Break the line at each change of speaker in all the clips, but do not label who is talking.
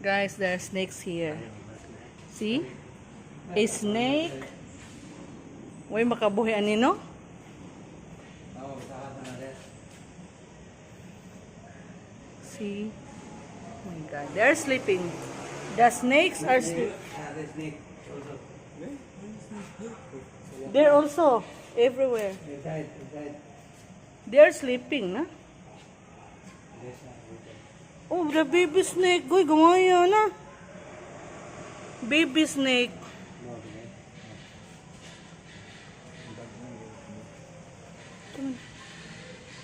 Guys, there are snakes here. See? A snake. Uy, makabuhi ani no? See? Oh my God. They're sleeping. The snakes are sleeping. They're also everywhere. They're sleeping, na? Oh, the baby snake. Goy, gumaya na. Baby snake.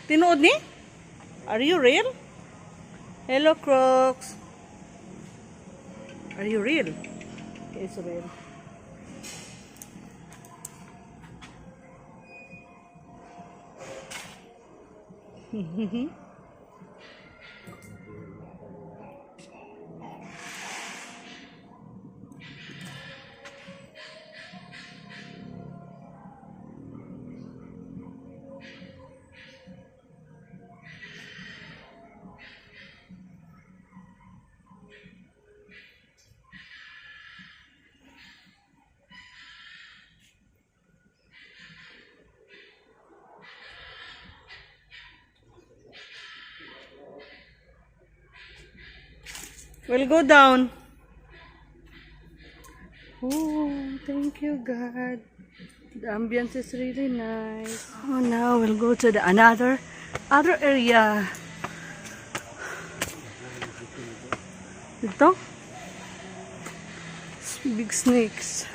Tinood ni? Are you real? Hello, Crocs. Are you real? It's real. We'll go down. Oh, thank you, God. The ambience is really nice. Oh, now we'll go to the other area. Ito? Big snakes.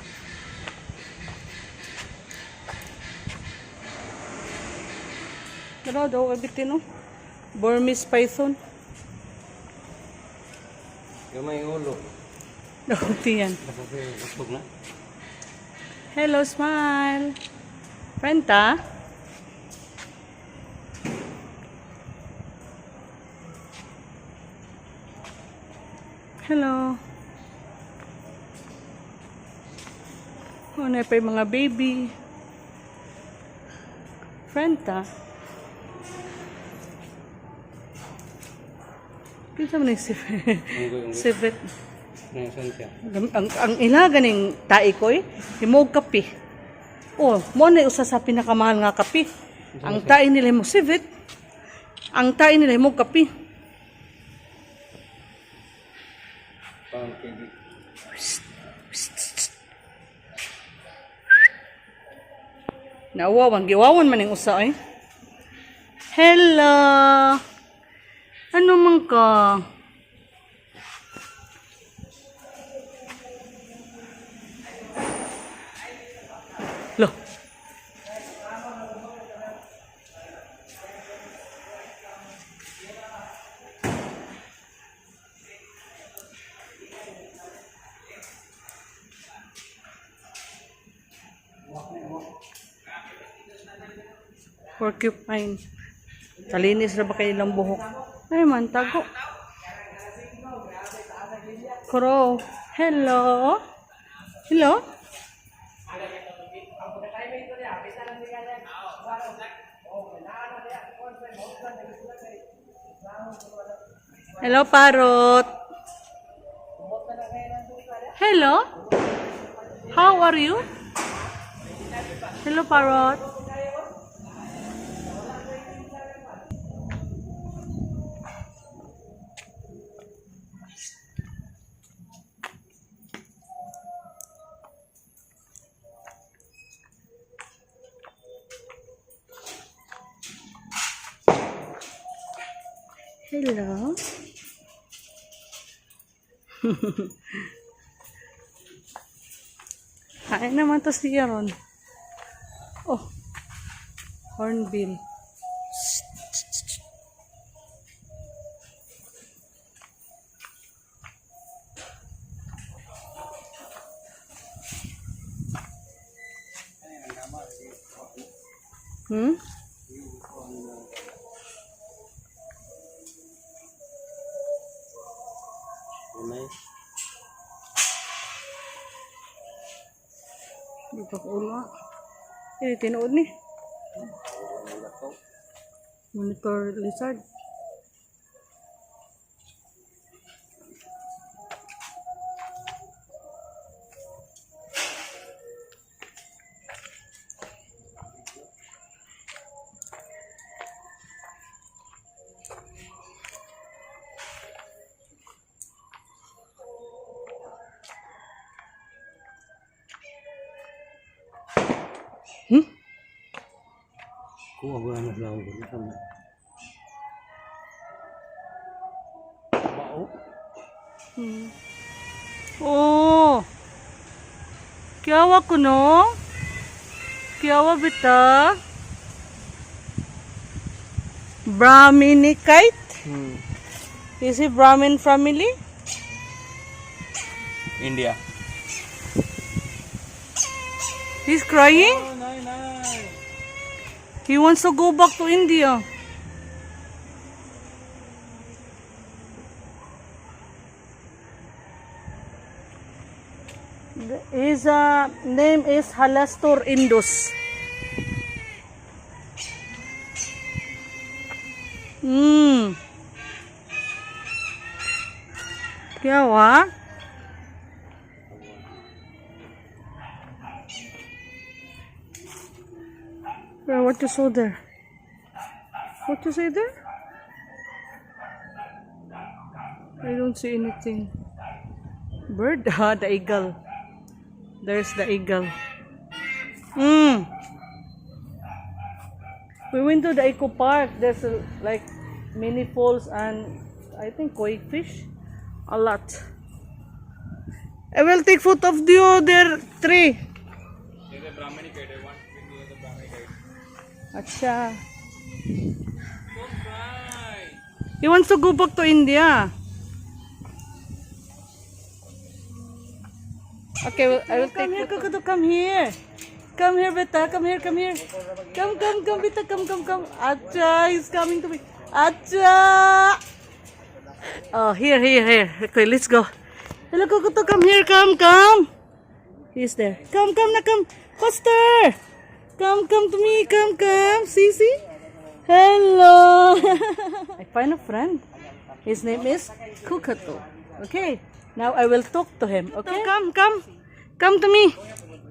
Ano daw, kabitin, no? Burmese python.
Gamay ulo.
Nakunti yan.
Usog na.
Hello, smile. Renta? Hello. Oh, na pa yung mga baby. Renta? Kita mo na yung sipit. Ang ila ganing tai ko himog kape. Oh, mo na usa sa pinakamahal nga kape. Ang tai nila mo sivit. Ang tai nila mo kape. Nawawan, giwawan man yung usa eh. Hello. Ano man ka? Loh. Porcupine. Kalinis na ba kayo ng buhok? Ay man, tago. Crow. Hello? Hello? Hello, parrot. Hello? How are you? Hello, parrot. Hello. Kain naman to si Yaron. Oh. Hornbill. Hmm? Ulo. Ini tinuod ni. Monitor lizard. Hmm?
Kuha ba na lang ko sama. Bao.
Oh. क्या हुआ कुनो? क्या हुआ बेटा? Brahminicite? Is he Brahmin family?
India.
He's crying? He wants to go back to India. His name is Halastor Indus. क्या हुआ? What you saw there? What you say there? I don't see anything. Bird? Ah, the eagle. There's the eagle. We went to the eco park. There's like mini falls and I think koi fish. A lot. I will take photo of the other tree. Acha. He wants to go back to India. Okay, well, I will take here, Kokoto, come here. Come here, beta. Come here, come here. Come, beta. Come. Acha, he's coming to me. Acha. Oh, here. Okay, let's go. Hello, Kokoto, come here, come. He's there. Come. Faster. Come to me, come. See? Hello. I find a friend. His name is Kokoto. Okay, now I will talk to him. Okay, come to me.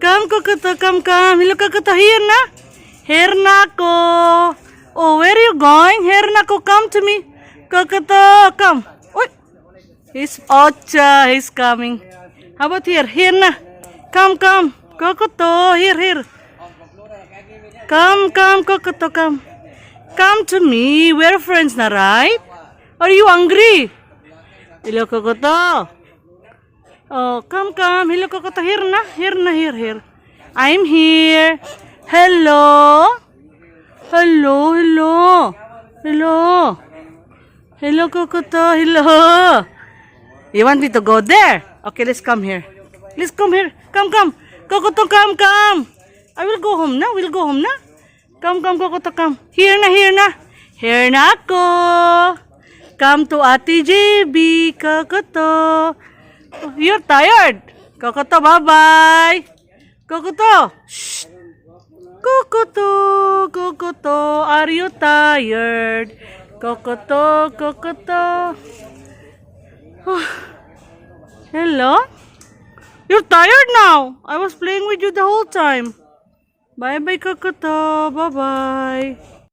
Come, Kokoto, come. Hello, Kokoto, here na ko. Oh, where are you going? Here na ko, come to me. Kokoto, come. Oi. He's Ocha, he's coming. How about here? Here na. Come. Kokoto, here. Come, Kokoto, come. Come to me. We're friends na, right? Are you hungry? Hello, Kokoto. Oh, come. Hello, Kokoto. Here na. I'm here. Hello, Kokoto. Hello. You want me to go there? Okay, let's come here. Come. Kokoto, come. I will go home na. Come, Kokoto, come. Here na. Here na ako. Come to Ate JB, Kokoto. Oh, you're tired. Kokoto, bye-bye. Kokoto. Shh. Kokoto, are you tired? Kokoto. Oh. Hello? You're tired now. I was playing with you the whole time. Bye-bye, Kokoto. Bye-bye.